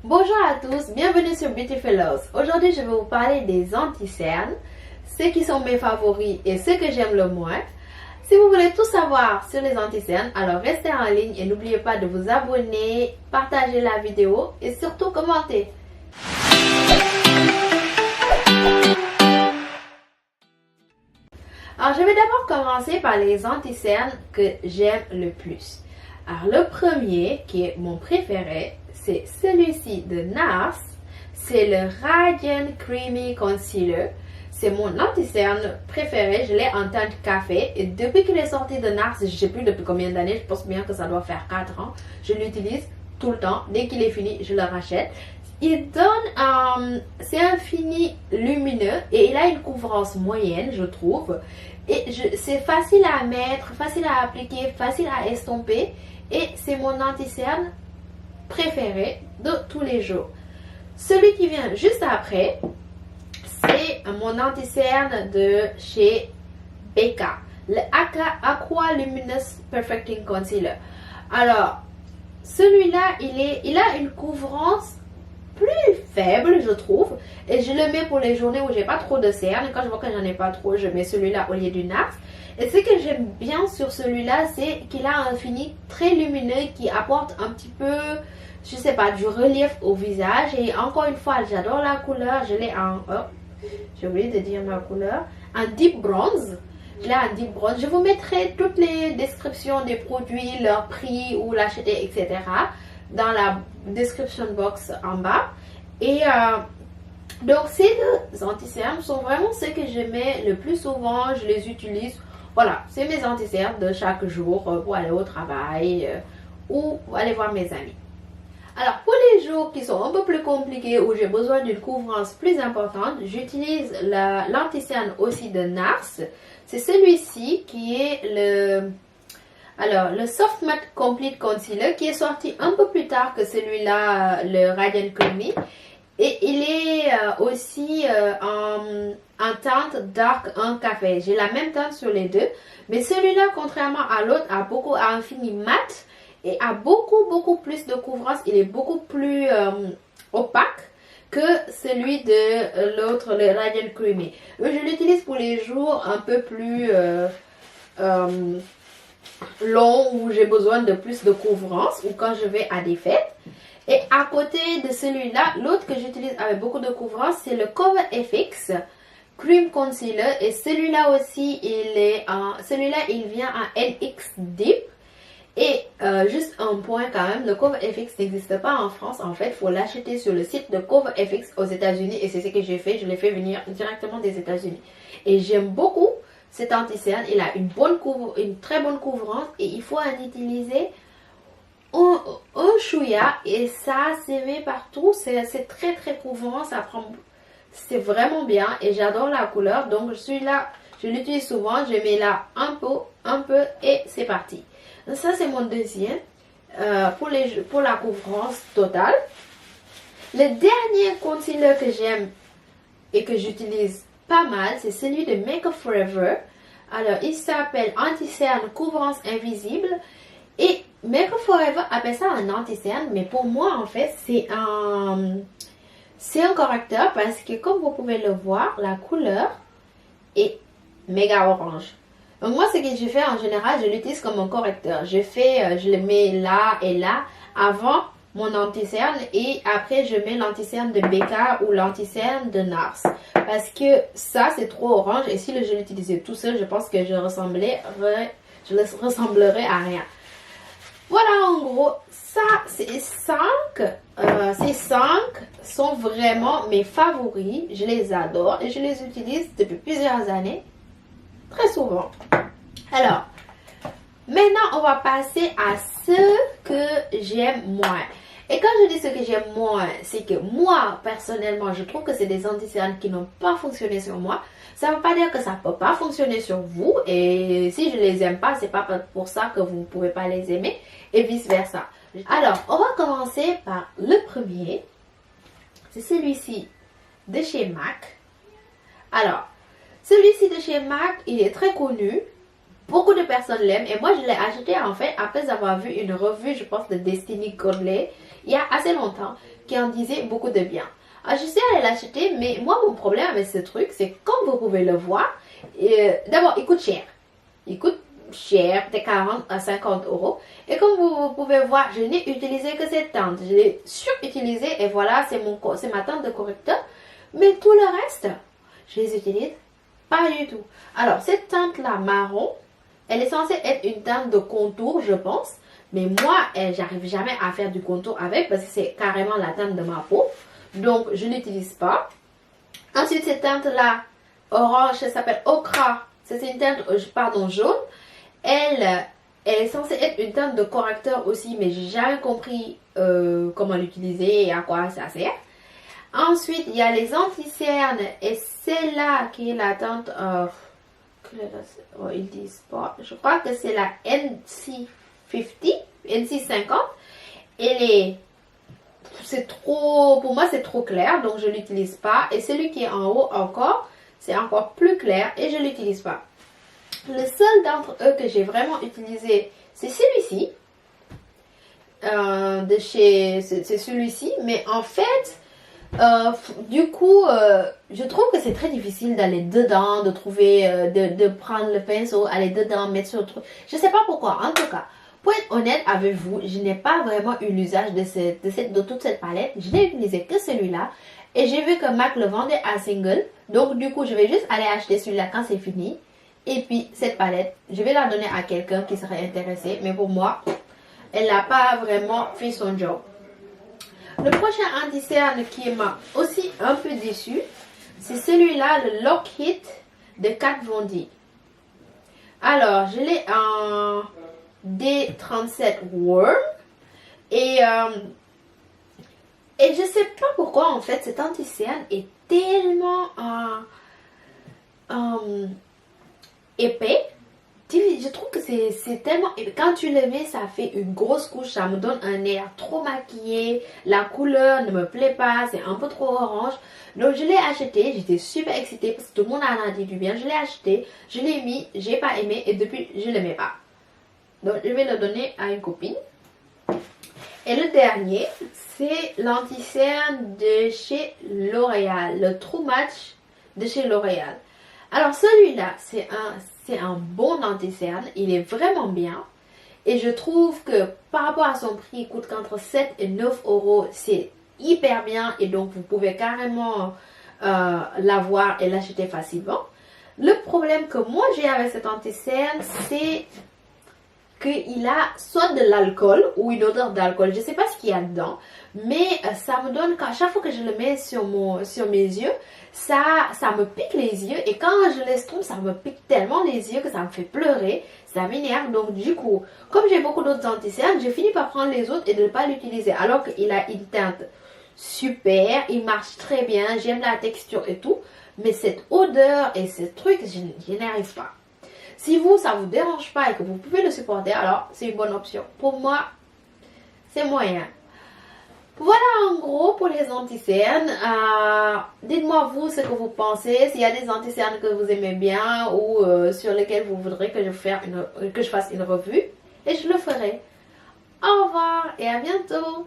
Bonjour à tous, bienvenue sur Beautyfellows. Aujourd'hui, je vais vous parler des anti-cernes, ceux qui sont mes favoris et ceux que j'aime le moins. Si vous voulez tout savoir sur les anti-cernes, alors restez en ligne et n'oubliez pas de vous abonner, partager la vidéo et surtout commenter. Alors, je vais d'abord commencer par les anti-cernes que j'aime le plus. Alors, le premier, qui est mon préféré, c'est celui-ci de NARS. C'est le Radiant Creamy Concealer. C'est mon anti-cerne préféré. Je l'ai en teinte café. Et depuis qu'il est sorti de NARS, je ne sais plus depuis combien d'années, je pense bien que ça doit faire 4 ans. Je l'utilise tout le temps. Dès qu'il est fini, je le rachète. Il donne, c'est un fini lumineux et il a une couvrance moyenne, je trouve. Et c'est facile à mettre, facile à appliquer, facile à estomper. Et c'est mon anti-cerne préféré de tous les jours. Celui qui vient juste après, c'est mon anti-cerne de chez Becca, le Aqua Luminous Perfecting Concealer. Alors, celui-là, il a une couvrance plus faible, je trouve, et je le mets pour les journées où j'ai pas trop de cernes. Quand je vois que j'en ai pas trop, je mets celui-là au lieu du NARS. Et ce que j'aime bien sur celui-là, c'est qu'il a un fini très lumineux qui apporte un petit peu, je sais pas, du relief au visage. Et encore une fois, j'adore la couleur. Je l'ai en, j'ai oublié de dire ma couleur, en deep bronze. Je l'ai en deep bronze. Je vous mettrai toutes les descriptions des produits, leur prix, où l'acheter, etc. dans la description box en bas. Et donc ces deux anti-cernes sont vraiment ceux que je mets le plus souvent. Je les utilise. Voilà, c'est mes anti-cernes de chaque jour pour aller au travail ou aller voir mes amis. Alors pour les jours qui sont un peu plus compliqués, où j'ai besoin d'une couvrance plus importante, j'utilise l'anti-cerne aussi de NARS. C'est celui-ci qui est le Soft Matte Complete Concealer, qui est sorti un peu plus tard que celui-là, le Radiant Creamy. Et il est aussi en teinte Dark 1 Café. J'ai la même teinte sur les deux. Mais celui-là, contrairement à l'autre, a un fini mat et a beaucoup plus de couvrance. Il est beaucoup plus opaque que celui de l'autre, le Radiant Creamy. Je l'utilise pour les jours un peu plus long, où j'ai besoin de plus de couvrance, ou quand je vais à des fêtes. Et à côté de celui-là, l'autre que j'utilise avec beaucoup de couvrance, c'est le Cover FX Cream Concealer. Et celui-là aussi, il vient en NX Deep. Et juste un point quand même, le Cover FX n'existe pas en France. En fait, il faut l'acheter sur le site de Cover FX aux États-Unis. Et c'est ce que j'ai fait. Je l'ai fait venir directement des États-Unis. Et j'aime beaucoup cet anti-cerne. Il a une très bonne couvrance. Et il faut en utiliser un chouïa. Et ça s'éveille partout. C'est très couvrant. C'est vraiment bien. Et j'adore la couleur. Donc celui-là, je l'utilise souvent. Je mets là un peu et c'est parti. Donc ça, c'est mon deuxième pour la couvrance totale. Le dernier concealer que j'aime et que j'utilise pas mal, c'est celui de Make Up For Ever. Alors, il s'appelle Anti-Cerne Couvrance Invisible. Et Make Up For Ever appelle ça un anti-cerne, mais pour moi, en fait, c'est un correcteur, parce que comme vous pouvez le voir, la couleur est méga orange. Donc moi, ce que je fais en général, je l'utilise comme un correcteur. Je le mets là et là avant mon anti-cerne, et après je mets l'anti-cerne de Becca ou l'anti-cerne de NARS. Parce que ça, c'est trop orange, et si je l'utilisais tout seul, je pense que je ressemblerais à rien. Voilà, en gros, ça, ces 5 sont vraiment mes favoris. Je les adore et je les utilise depuis plusieurs années, très souvent. Alors, maintenant, on va passer à ce que j'aime moins. Et quand je dis ce que j'aime moins, c'est que moi, personnellement, je trouve que c'est des anti-cernes qui n'ont pas fonctionné sur moi. Ça ne veut pas dire que ça ne peut pas fonctionner sur vous. Et si je ne les aime pas, c'est pas pour ça que vous ne pouvez pas les aimer. Et vice versa. Alors, on va commencer par le premier. C'est celui-ci de chez MAC. Alors, celui-ci de chez MAC, il est très connu. Beaucoup de personnes l'aiment. Et moi, je l'ai acheté en fait après avoir vu une revue, je pense, de Destiny Godley. il y a assez longtemps qui en disait beaucoup de bien. Alors, je suis allée l'acheter, mais moi, mon problème avec ce truc, c'est comme vous pouvez le voir, d'abord, il coûte cher. Il coûte cher, peut-être 40 à 50 euros. Et comme vous pouvez voir, je n'ai utilisé que cette teinte. Je l'ai surutilisée et voilà, c'est ma teinte de correcteur. Mais tout le reste, je les utilise pas du tout. Alors, cette teinte-là, marron, elle est censée être une teinte de contour, je pense. Mais moi, j'arrive jamais à faire du contour avec parce que c'est carrément la teinte de ma peau. Donc, je n'utilise pas. Ensuite, cette teinte-là, orange, elle s'appelle Okra. C'est une teinte, pardon, jaune. Elle est censée être une teinte de correcteur aussi, mais j'ai jamais compris comment l'utiliser et à quoi ça sert. Ensuite, il y a les anti-cernes et celle-là qui est la teinte, ils disent pas, je crois que c'est la NC50. C'est trop, pour moi c'est trop clair, donc je l'utilise pas. Et celui qui est en haut encore, c'est encore plus clair et je l'utilise pas. Le seul d'entre eux que j'ai vraiment utilisé, c'est celui-ci. C'est celui-ci. Mais en fait, du coup, je trouve que c'est très difficile d'aller dedans, de trouver, de prendre le pinceau, aller dedans, mettre sur le truc. Je sais pas pourquoi. En tout cas, pour être honnête avec vous, je n'ai pas vraiment eu l'usage de toute cette palette. Je n'ai utilisé que celui-là. Et j'ai vu que MAC le vendait à single. Donc, du coup, je vais juste aller acheter celui-là quand c'est fini. Et puis, cette palette, je vais la donner à quelqu'un qui serait intéressé. Mais pour moi, elle n'a pas vraiment fait son job. Le prochain anti-cerne qui m'a aussi un peu déçu, c'est celui-là, le Lock It de Kat Von D. Alors, je l'ai en D37 Worm. Et je sais pas pourquoi, en fait, cet anti-cerne est tellement épais. Je trouve que c'est tellement épais. Quand tu le mets, ça fait une grosse couche. Ça me donne un air trop maquillé. La couleur ne me plaît pas. C'est un peu trop orange. Donc, je l'ai acheté. J'étais super excitée parce que tout le monde en a dit du bien. Je l'ai acheté. Je l'ai mis. J'ai pas aimé. Et depuis, je ne le mets pas. Donc, je vais le donner à une copine. Et le dernier, c'est l'anti-cerne de chez L'Oréal. Le True Match de chez L'Oréal. Alors, celui-là, c'est un bon anti-cerne. Il est vraiment bien. Et je trouve que par rapport à son prix, il coûte qu'entre 7 et 9 euros. C'est hyper bien. Et donc, vous pouvez carrément l'avoir et l'acheter facilement. Le problème que moi, j'ai avec cet anti-cerne, c'est qu'il a soit de l'alcool ou une odeur d'alcool. Je ne sais pas ce qu'il y a dedans. Mais ça me donne, à chaque fois que je le mets sur mes yeux, ça me pique les yeux. Et quand je l'estompe, ça me pique tellement les yeux que ça me fait pleurer. Ça m'énerve. Donc du coup, comme j'ai beaucoup d'autres anti-cernes, j'ai fini par prendre les autres et de ne pas l'utiliser. Alors qu'il a une teinte super. Il marche très bien. J'aime la texture et tout. Mais cette odeur et ce truc, je n'arrive pas. Si vous, ça vous dérange pas et que vous pouvez le supporter, alors c'est une bonne option. Pour moi, c'est moyen. Voilà en gros pour les anti-cernes. Dites-moi vous ce que vous pensez. S'il y a des anti-cernes que vous aimez bien ou sur lesquels vous voudrez que je fasse une revue. Et je le ferai. Au revoir et à bientôt.